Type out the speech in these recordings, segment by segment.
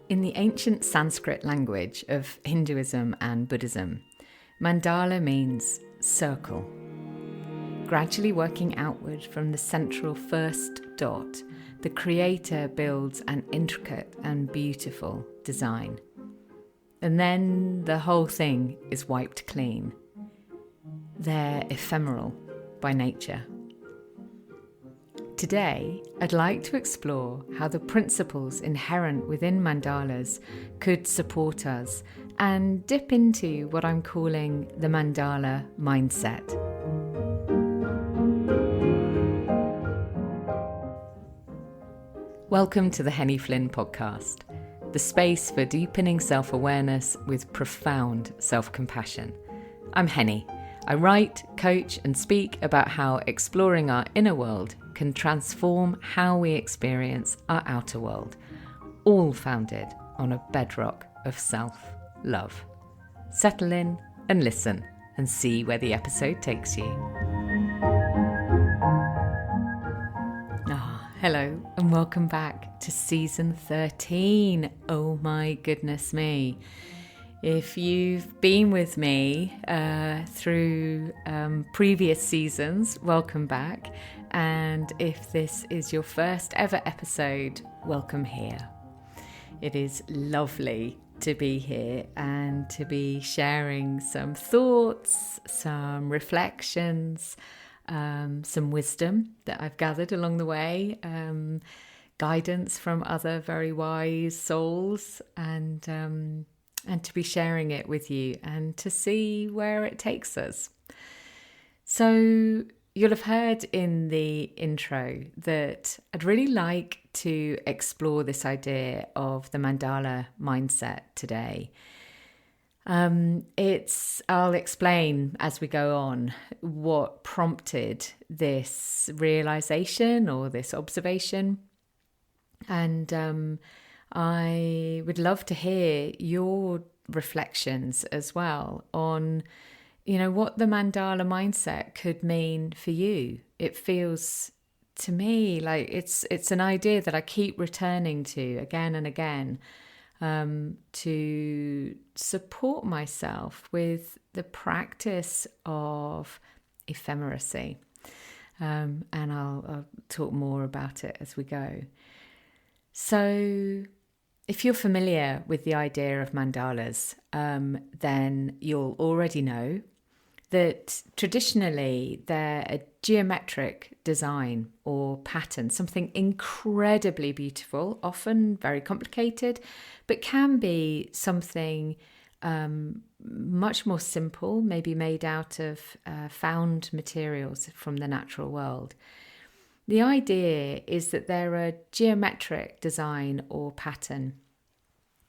In the ancient Sanskrit language of Hinduism and Buddhism, mandala means circle. Gradually working outward from the central first dot, the creator builds an intricate and beautiful design. And then the whole thing is wiped clean. They're ephemeral by nature. Today, I'd like to explore how the principles inherent within mandalas could support us and dip into what I'm calling the Mandala Mindset. Welcome to the Henny Flynn podcast, the space for deepening self-awareness with profound self-compassion. I'm Henny. I write, coach, and speak about how exploring our inner world can transform how we experience our outer world, all founded on a bedrock of self-love. Settle in and listen and see where the episode takes you. Hello and welcome back to season 13. Oh my goodness me. If you've been with me through previous seasons, welcome back. And if this is your first ever episode, welcome here. It is lovely to be here and to be sharing some thoughts, some reflections, some wisdom that I've gathered along the way, guidance from other very wise souls, and to be sharing it with you and to see where it takes us. So you'll have heard in the intro that I'd really like to explore this idea of the Mandala mindset today. I'll explain as we go on what prompted this realization or this observation. And I would love to hear your reflections as well on, what the Mandala mindset could mean for you. It feels to me like it's an idea that I keep returning to again and again, to support myself with the practice of ephemeracy. And I'll talk more about it as we go. So if you're familiar with the idea of mandalas, then you'll already know that traditionally they're a geometric design or pattern, something incredibly beautiful, often very complicated, but can be something much more simple, maybe made out of found materials from the natural world. The idea is that they're a geometric design or pattern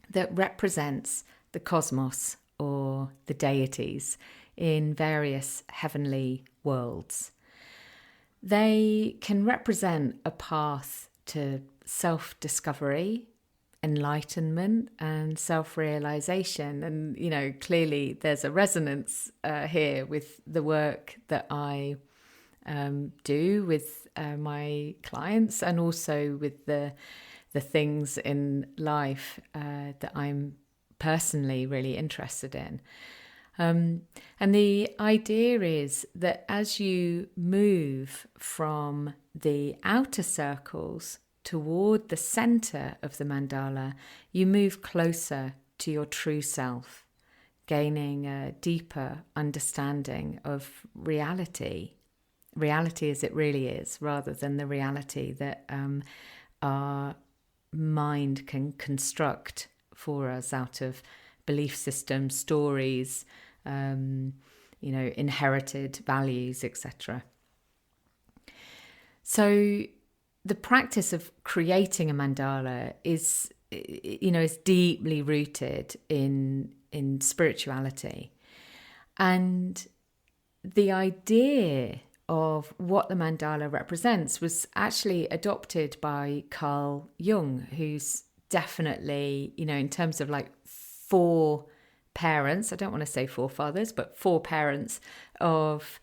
that represents the cosmos or the deities in various heavenly worlds. They can represent a path to self-discovery, enlightenment, and self-realization. And, clearly there's a resonance here with the work that I do with my clients, and also with the things in life that I'm personally really interested in. And the idea is that as you move from the outer circles toward the center of the mandala, you move closer to your true self, gaining a deeper understanding of reality as it really is, rather than the reality that our mind can construct for us out of belief systems, stories, inherited values, etc. So the practice of creating a mandala is deeply rooted in spirituality. And the idea of what the mandala represents was actually adopted by Carl Jung, who's definitely, in terms of like four parents, I don't want to say forefathers, but four parents of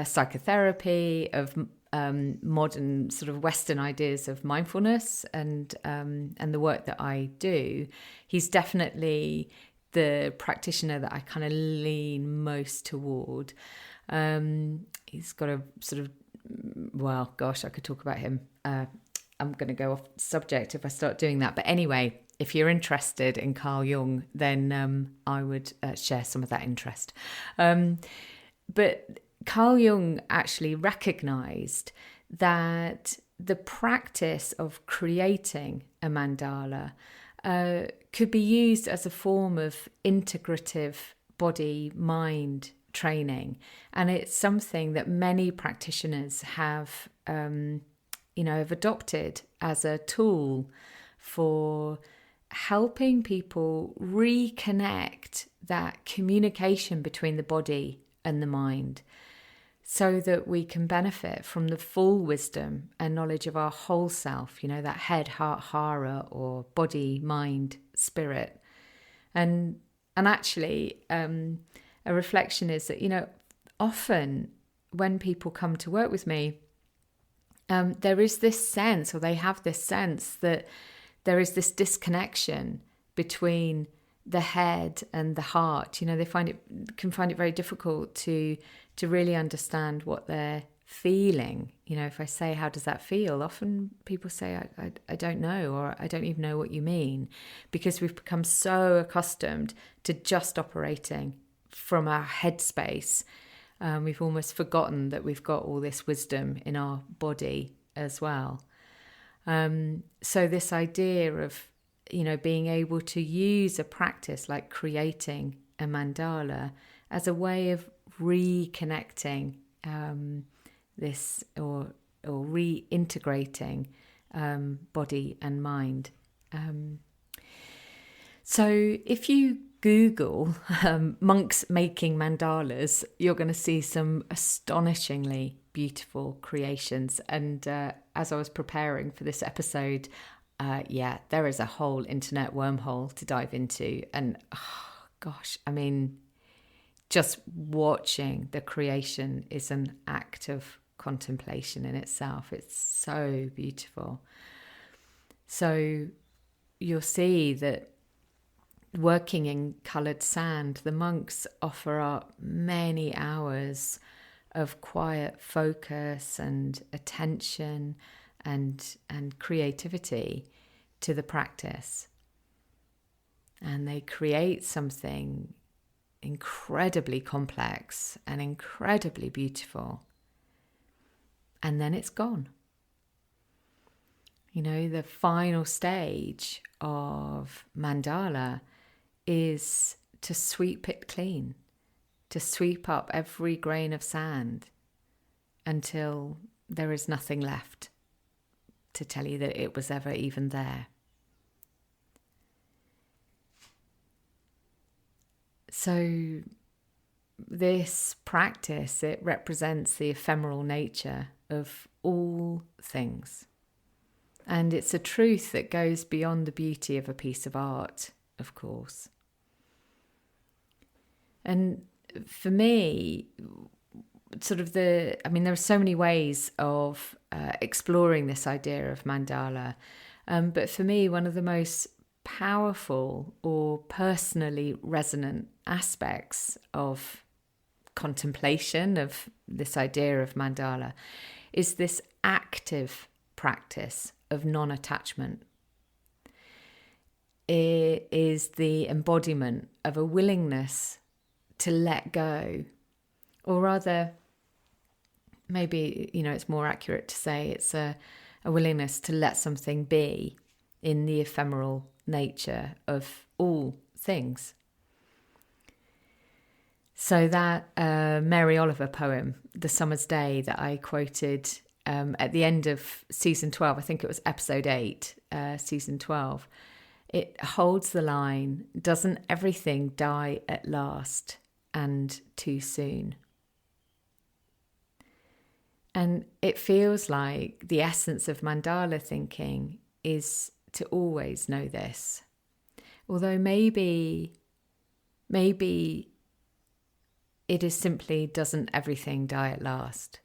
psychotherapy, of modern sort of Western ideas of mindfulness and the work that I do, he's definitely the practitioner that I kind of lean most toward. He's got a sort of, well, gosh, I could talk about him. I'm going to go off subject if I start doing that. But anyway, if you're interested in Carl Jung, then I would share some of that interest. But Carl Jung actually recognized that the practice of creating a mandala could be used as a form of integrative body-mind training. And it's something that many practitioners have have adopted as a tool for helping people reconnect that communication between the body and the mind, so that we can benefit from the full wisdom and knowledge of our whole self, that head, heart, hara, or body, mind, spirit. And actually, a reflection is that, often when people come to work with me, there is this sense, or they have this sense, that there is this disconnection between the head and the heart. They can find it very difficult to really understand what they're feeling. If I say, how does that feel? Often people say, I don't know, or I don't even know what you mean, because we've become so accustomed to just operating from our headspace. We've almost forgotten that we've got all this wisdom in our body as well. So this idea of, being able to use a practice like creating a mandala as a way of reconnecting this or reintegrating body and mind. So if you Google monks making mandalas, you're going to see some astonishingly beautiful creations. And as I was preparing for this episode, there is a whole internet wormhole to dive into. And just watching the creation is an act of contemplation in itself. It's so beautiful. So you'll see that working in coloured sand, the monks offer up many hours of quiet focus and attention and creativity to the practice. And they create something incredibly complex and incredibly beautiful. And then it's gone. The final stage of mandala is to sweep it clean, to sweep up every grain of sand until there is nothing left to tell you that it was ever even there. So this practice, it represents the ephemeral nature of all things. And it's a truth that goes beyond the beauty of a piece of art, of course. And for me, there are so many ways of exploring this idea of mandala. But for me, one of the most powerful or personally resonant aspects of contemplation of this idea of mandala is this active practice of non-attachment. It is the embodiment of a willingness to let go, or rather, maybe, it's more accurate to say it's a willingness to let something be in the ephemeral nature of all things. So that Mary Oliver poem, The Summer's Day, that I quoted at the end of season 12, I think it was episode 8, season 12, it holds the line, "Doesn't everything die at last and too soon?" And it feels like the essence of mandala thinking is to always know this. Although maybe it is simply, doesn't everything die at last?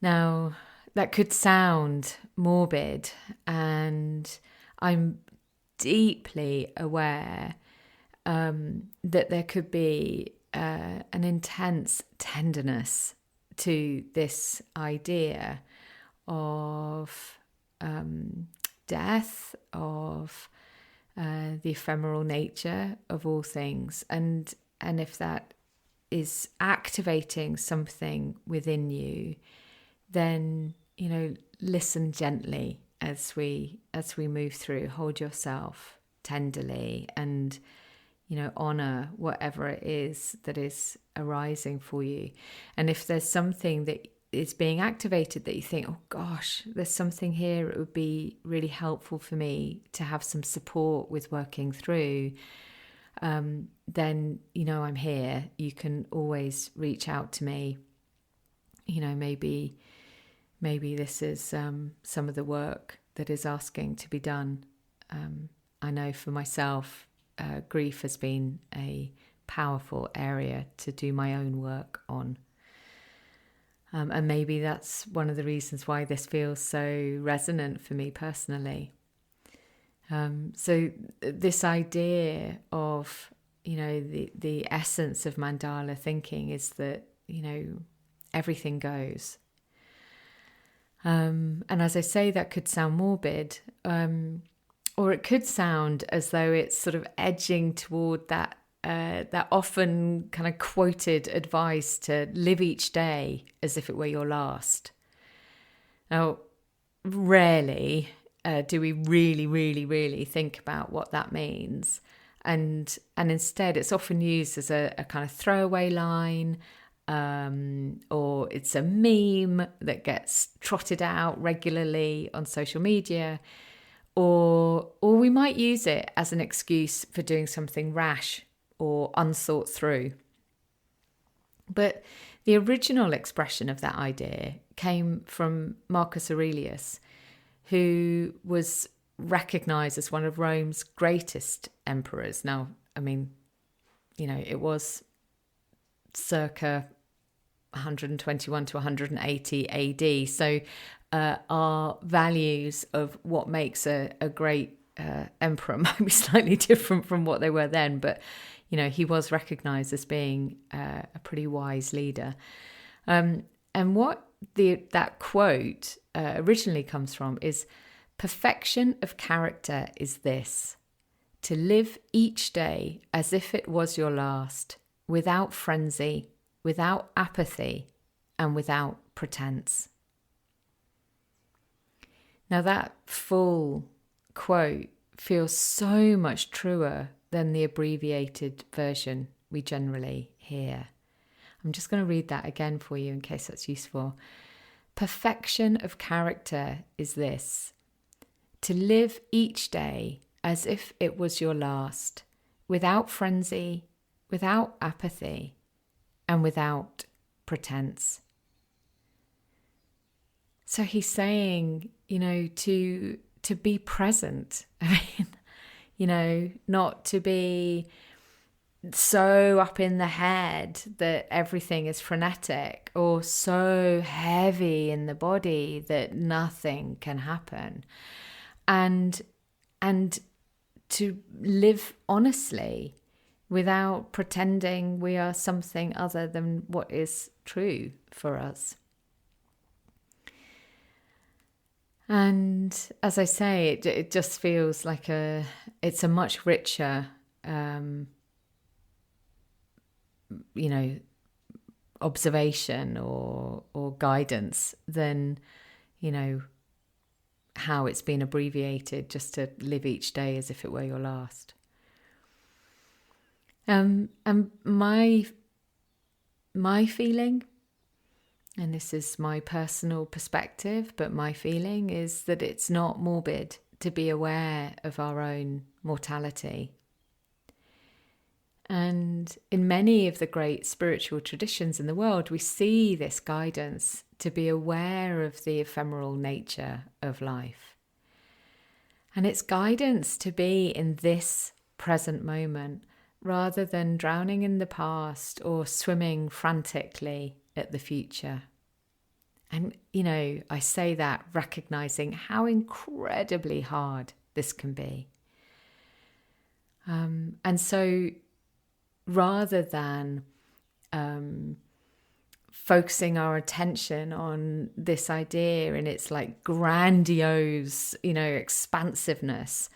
Now, that could sound morbid, and I'm deeply aware that there could be an intense tenderness to this idea of death, of the ephemeral nature of all things, and if that is activating something within you, then listen gently as we move through. Hold yourself tenderly, and honor whatever it is that is arising for you. And if there's something that is being activated that you think, oh gosh, there's something here, it would be really helpful for me to have some support with working through, then I'm here. You can always reach out to me. Maybe this is some of the work that is asking to be done. I know for myself, grief has been a powerful area to do my own work on. And maybe that's one of the reasons why this feels so resonant for me personally. So this idea of, the essence of Mandala thinking is that, everything goes. And as I say, that could sound morbid, or it could sound as though it's sort of edging toward that often kind of quoted advice to live each day as if it were your last. Now, rarely do we really, really, really think about what that means. And instead, it's often used as a kind of throwaway line, or it's a meme that gets trotted out regularly on social media, or we might use it as an excuse for doing something rash or unthought through. But the original expression of that idea came from Marcus Aurelius, who was recognized as one of Rome's greatest emperors. Now, I mean, it was circa 121 to 180 AD. So our values of what makes a great emperor might be slightly different from what they were then. But, he was recognized as being a pretty wise leader. And what that quote originally comes from is, perfection of character is this: to live each day as if it was your last, without frenzy, without apathy, and without pretense. Now that full quote feels so much truer than the abbreviated version we generally hear. I'm just going to read that again for you in case that's useful. Perfection of character is this: to live each day as if it was your last, without frenzy, without apathy, and without pretense. So he's saying, to be present. I mean, not to be so up in the head that everything is frenetic, or so heavy in the body that nothing can happen. And to live honestly, without pretending we are something other than what is true for us. And as I say, it just feels like it's a much richer, observation or guidance than, how it's been abbreviated just to live each day as if it were your last. And my feeling, and this is my personal perspective, but my feeling is that it's not morbid to be aware of our own mortality. And in many of the great spiritual traditions in the world, we see this guidance to be aware of the ephemeral nature of life. And it's guidance to be in this present moment, rather than drowning in the past or swimming frantically at the future. And, I say that recognizing how incredibly hard this can be. And so rather than focusing our attention on this idea and its like grandiose, expansiveness,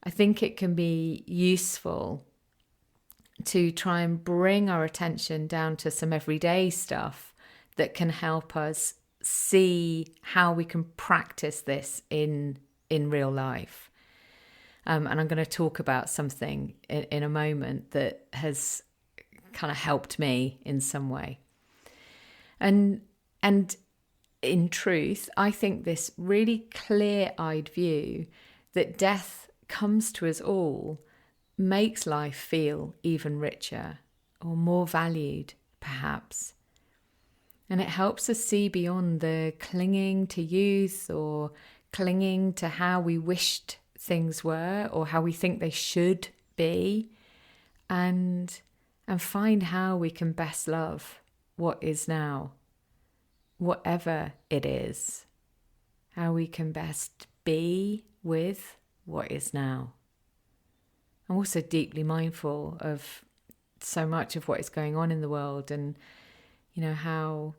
I think it can be useful to try and bring our attention down to some everyday stuff that can help us see how we can practice this in real life. And I'm going to talk about something in a moment that has kind of helped me in some way. And in truth, I think this really clear-eyed view that death comes to us all makes life feel even richer or more valued, perhaps. And it helps us see beyond the clinging to youth or clinging to how we wished things were or how we think they should be, and find how we can best love what is now, whatever it is, how we can best be with what is now. I'm also deeply mindful of so much of what is going on in the world, and how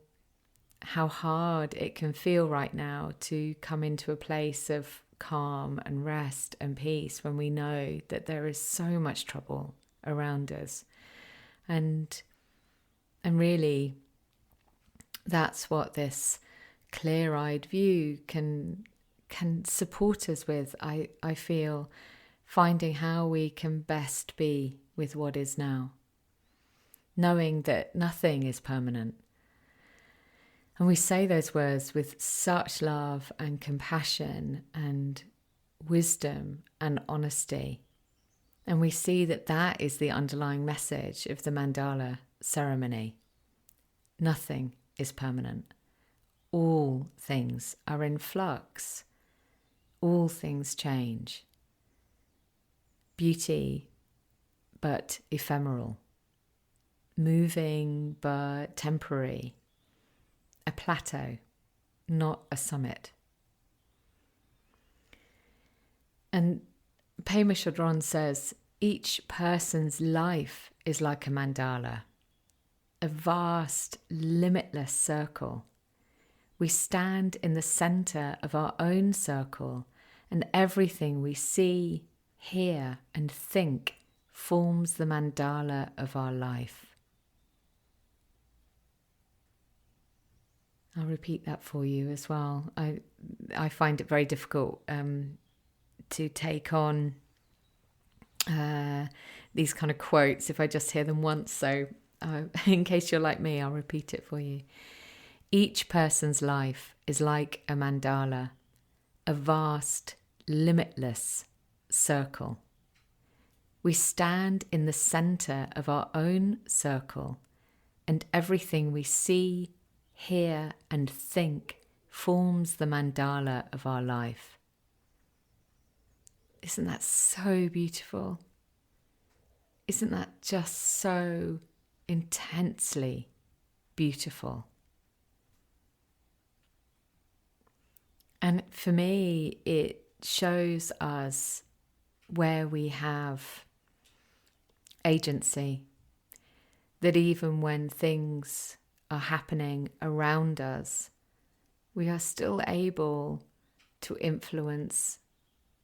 hard it can feel right now to come into a place of calm and rest and peace when we know that there is so much trouble around us. And really, that's what this clear-eyed view can support us with, I feel, finding how we can best be with what is now, knowing that nothing is permanent. And we say those words with such love and compassion and wisdom and honesty. And we see that that is the underlying message of the Mandala ceremony. Nothing is permanent. All things are in flux. All things change. Beauty, but ephemeral. Moving, but temporary. A plateau, not a summit. And Pema Chödrön says, each person's life is like a mandala, a vast, limitless circle. We stand in the center of our own circle, and everything we see, hear, and think forms the mandala of our life. I'll repeat that for you as well. I find it very difficult to take on these kind of quotes if I just hear them once. So in case you're like me, I'll repeat it for you. Each person's life is like a mandala, a vast, limitless circle. We stand in the center of our own circle, and everything we see, hear, and think forms the mandala of our life. Isn't that so beautiful? Isn't that just so intensely beautiful? And for me, it shows us where we have agency, that even when things are happening around us, we are still able to influence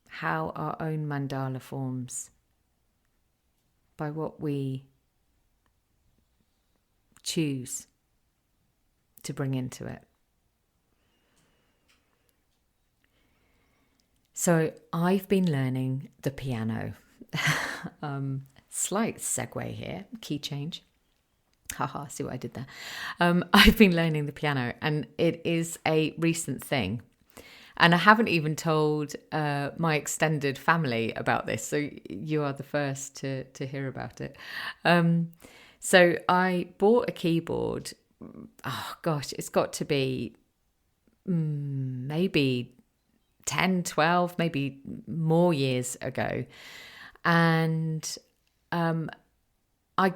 how our own mandala forms by what we choose to bring into it. So I've been learning the piano. Slight segue here, key change. Haha, see what I did there. I've been learning the piano, and it is a recent thing. And I haven't even told my extended family about this, so you are the first to hear about it. So I bought a keyboard. Oh gosh, it's got to be maybe 10, 12, maybe more years ago. And I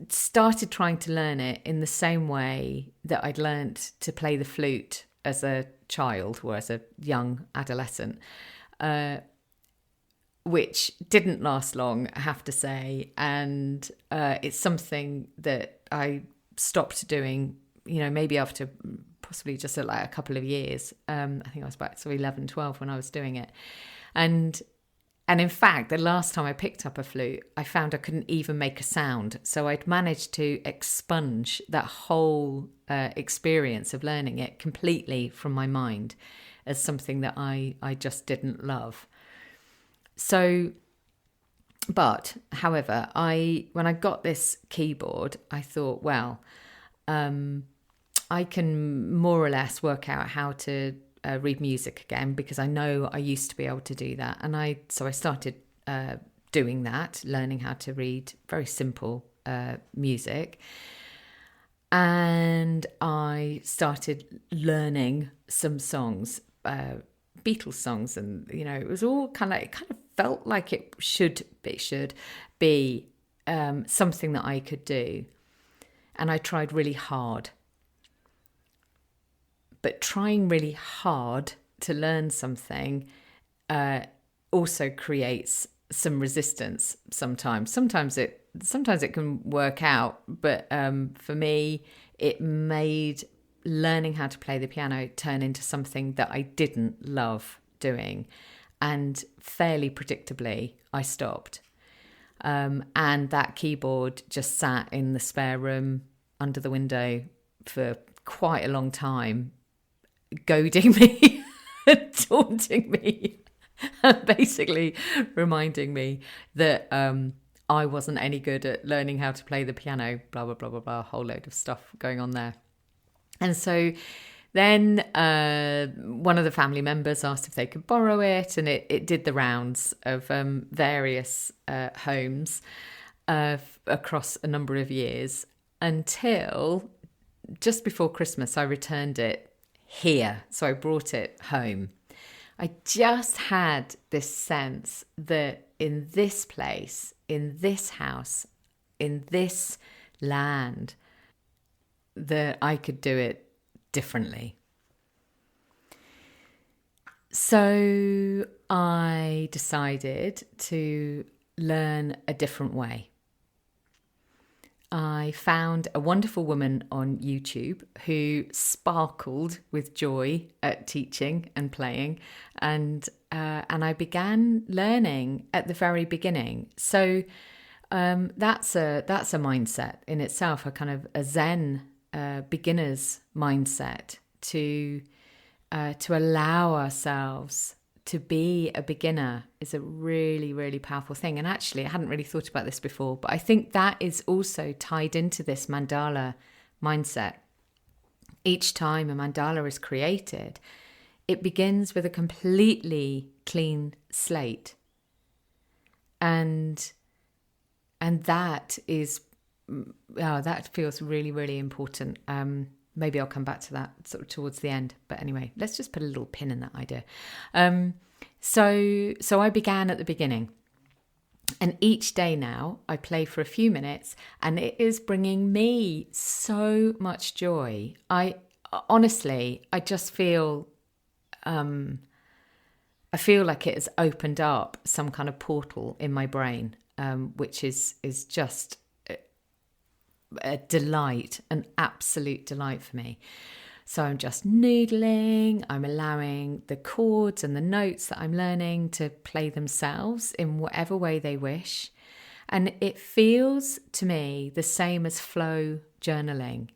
started trying to learn it in the same way that I'd learnt to play the flute as a child or as a young adolescent, which didn't last long, I have to say. And it's something that I stopped doing, maybe after possibly just like a couple of years. I think I was about 11, 12 when I was doing it. And in fact, the last time I picked up a flute, I found I couldn't even make a sound. So I'd managed to expunge that whole experience of learning it completely from my mind as something that I just didn't love. So, but however, when I got this keyboard, I thought, well, I can more or less work out how to read music again, because I know I used to be able to do that. And so I started doing that, learning how to read very simple music. And I started learning some songs, Beatles songs, and it was all kind of felt like it should be something that I could do. And I tried really hard. But trying really hard to learn something also creates some resistance sometimes. Sometimes it can work out, but for me, it made learning how to play the piano turn into something that I didn't love doing. And fairly predictably, I stopped. And that keyboard just sat in the spare room under the window for quite a long time, goading me, taunting me, and basically reminding me that I wasn't any good at learning how to play the piano, blah, blah, blah, blah, blah, a whole load of stuff going on there. And so then one of the family members asked if they could borrow it, and it did the rounds of various homes across a number of years, until just before Christmas I returned it here. So I brought it home. I just had this sense that in this place, in this house, in this land, that I could do it differently. So I decided to learn a different way. I found a wonderful woman on YouTube who sparkled with joy at teaching and playing, and I began learning at the very beginning. So that's a mindset in itself, a kind of a Zen beginner's mindset to allow ourselves to be a beginner is a really, really powerful thing. And actually, I hadn't really thought about this before, but I think that is also tied into this mandala mindset. Each time a mandala is created, it begins with a completely clean slate. And that is, that feels really, really important. Maybe I'll come back to that sort of towards the end. But anyway, let's just put a little pin in that idea. So I began at the beginning. And each day now I play for a few minutes, and it is bringing me so much joy. I just feel, I feel like it has opened up some kind of portal in my brain, which is just a delight, an absolute delight for me. So I'm just noodling, I'm allowing the chords and the notes that I'm learning to play themselves in whatever way they wish. And it feels to me the same as flow journaling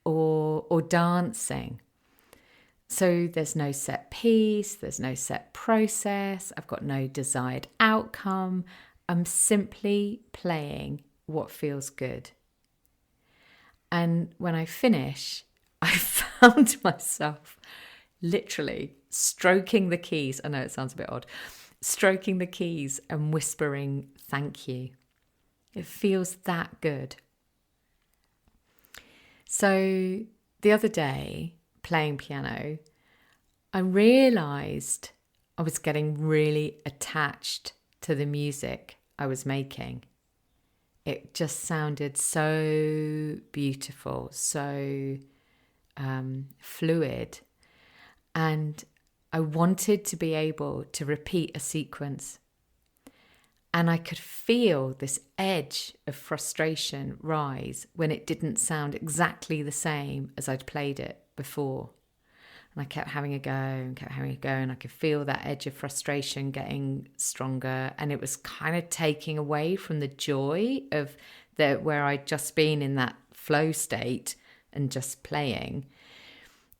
or dancing. So there's no set piece, there's no set process, I've got no desired outcome. I'm simply playing what feels good. And when I finish, I found myself literally stroking the keys. I know it sounds a bit odd. Stroking the keys and whispering thank you. It feels that good. So the other day, playing piano, I realised I was getting really attached to the music I was making. It just sounded so beautiful, so fluid. and I wanted to be able to repeat a sequence. And I could feel this edge of frustration rise when it didn't sound exactly the same as I'd played it before. And I kept having a go and kept having a go, and I could feel that edge of frustration getting stronger, and it was kind of taking away from the joy of where I'd just been in that flow state and just playing.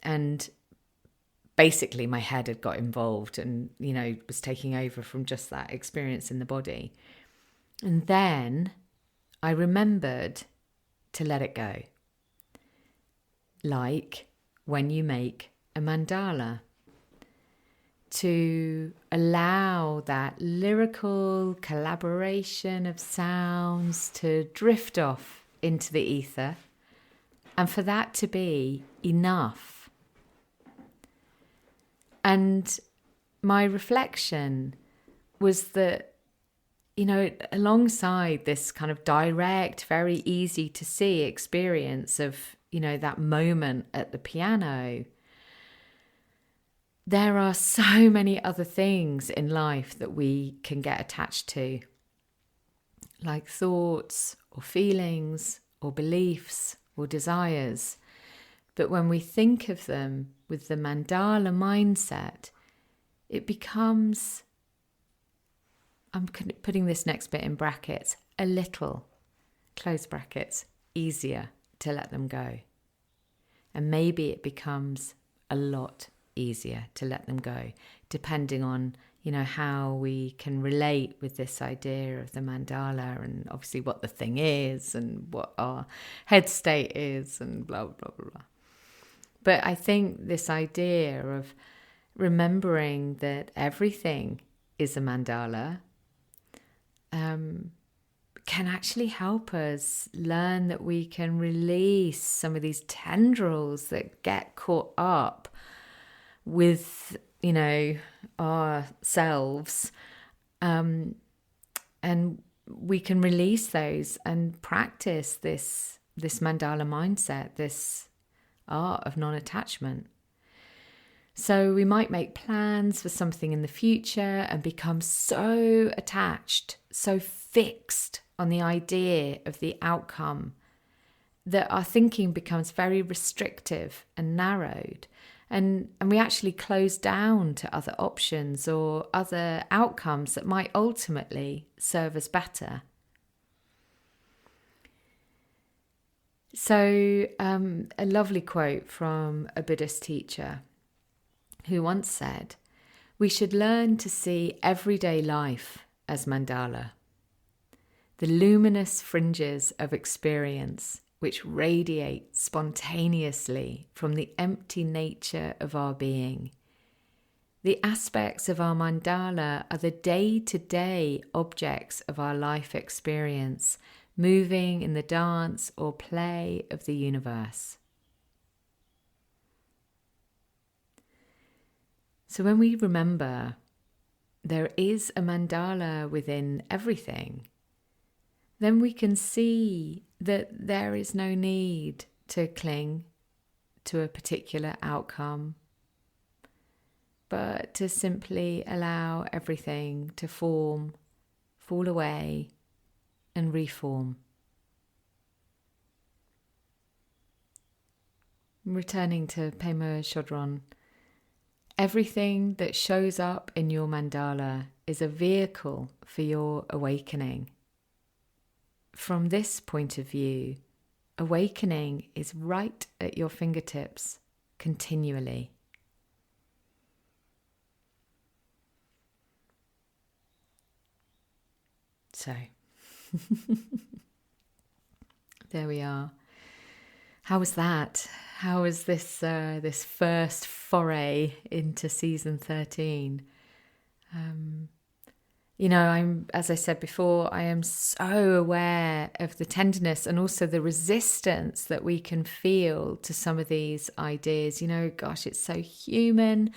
And basically my head had got involved and, was taking over from just that experience in the body. And then I remembered to let it go. Like when you make a mandala, to allow that lyrical collaboration of sounds to drift off into the ether, and for that to be enough. And my reflection was that, alongside this kind of direct, very easy to see experience of, that moment at the piano, there are so many other things in life that we can get attached to, like thoughts or feelings or beliefs or desires. But when we think of them with the Mandala mindset, it becomes, I'm putting this next bit in brackets, a little, close brackets, easier to let them go. And maybe it becomes a lot easier to let them go, depending on, how we can relate with this idea of the mandala, and obviously what the thing is and what our head state is and blah, blah, blah, blah. But I think this idea of remembering that everything is a mandala can actually help us learn that we can release some of these tendrils that get caught up with, ourselves. And we can release those and practice this mandala mindset, this art of non-attachment. So we might make plans for something in the future and become so attached, so fixed on the idea of the outcome, that our thinking becomes very restrictive and narrowed, and we actually close down to other options or other outcomes that might ultimately serve us better. So a lovely quote from a Buddhist teacher who once said, "We should learn to see everyday life as mandala, the luminous fringes of experience which radiate spontaneously from the empty nature of our being. The aspects of our mandala are the day-to-day objects of our life experience, moving in the dance or play of the universe." So when we remember there is a mandala within everything, then we can see that there is no need to cling to a particular outcome, but to simply allow everything to form, fall away, and reform. Returning to Pema Chödrön, everything that shows up in your mandala is a vehicle for your awakening. From this point of view, awakening is right at your fingertips continually. So, there we are. How was that? How was this this first foray into season 13? As I said before, I am so aware of the tenderness and also the resistance that we can feel to some of these ideas. Gosh, it's so human.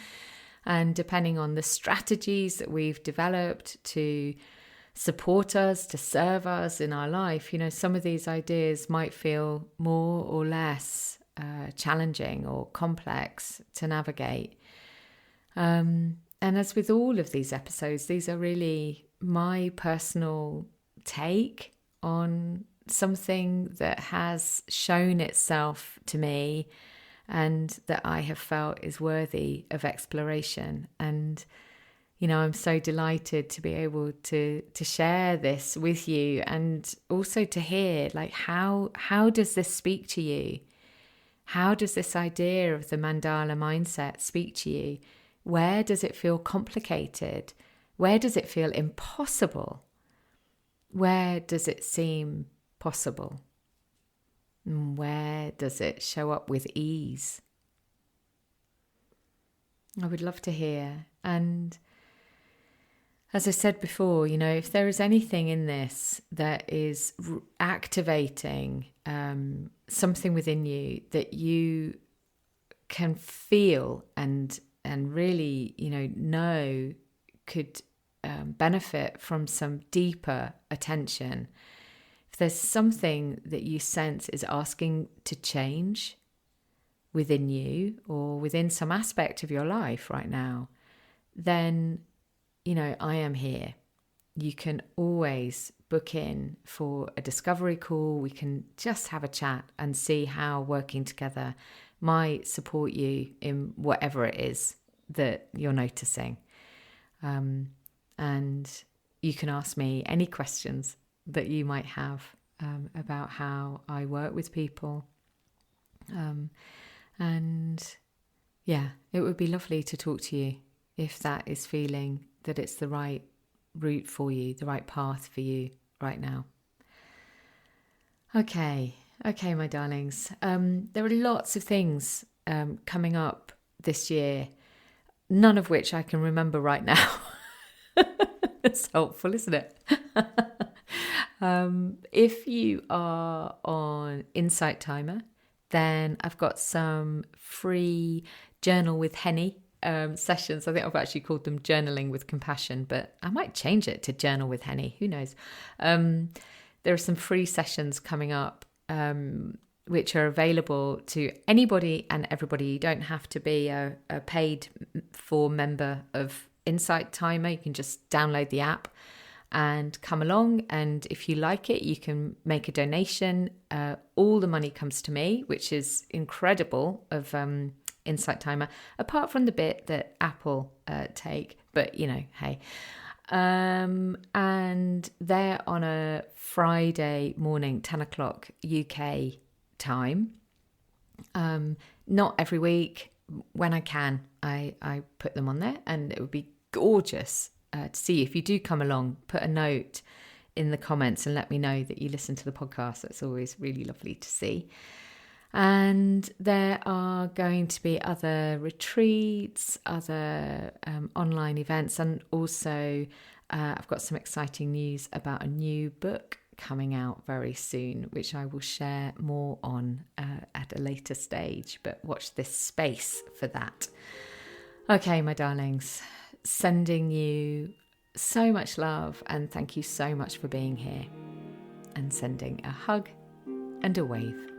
And depending on the strategies that we've developed to support us, to serve us in our life, some of these ideas might feel more or less challenging or complex to navigate. And as with all of these episodes, these are really my personal take on something that has shown itself to me and that I have felt is worthy of exploration. And, you know, I'm so delighted to be able to share this with you, and also to hear, like, how does this speak to you? How does this idea of the Mandala mindset speak to you? Where does it feel complicated? Where does it feel impossible? Where does it seem possible? And where does it show up with ease? I would love to hear. And as I said before, you know, if there is anything in this that is activating something within you that you can feel and really, you know could benefit from some deeper attention, if there's something that you sense is asking to change within you or within some aspect of your life right now, then, you know, I am here. You can always book in for a discovery call. We can just have a chat and see how working together might support you in whatever it is that you're noticing. And you can ask me any questions that you might have about how I work with people. And yeah, it would be lovely to talk to you if that is feeling that it's the right route for you, the right path for you right now. Okay, my darlings. There are lots of things coming up this year, none of which I can remember right now. It's helpful, isn't it? If you are on Insight Timer, then I've got some free Journal with Henny sessions. I think I've actually called them Journaling with Compassion, but I might change it to Journal with Henny. Who knows? There are some free sessions coming up, which are available to anybody and everybody. You don't have to be a paid for member of Insight Timer. You can just download the app and come along, and if you like it, you can make a donation. All the money comes to me, which is incredible of Insight Timer, apart from the bit that Apple take, but you know, hey. And they're on a Friday morning, 10 o'clock UK time. Not every week. When I can, I put them on there, and it would be gorgeous to see. If you do come along, put a note in the comments and let me know that you listen to the podcast. It's always really lovely to see. And there are going to be other retreats, other online events, and also I've got some exciting news about a new book coming out very soon, which I will share more on at a later stage, but watch this space for that. Okay, my darlings, sending you so much love, and thank you so much for being here, and sending a hug and a wave.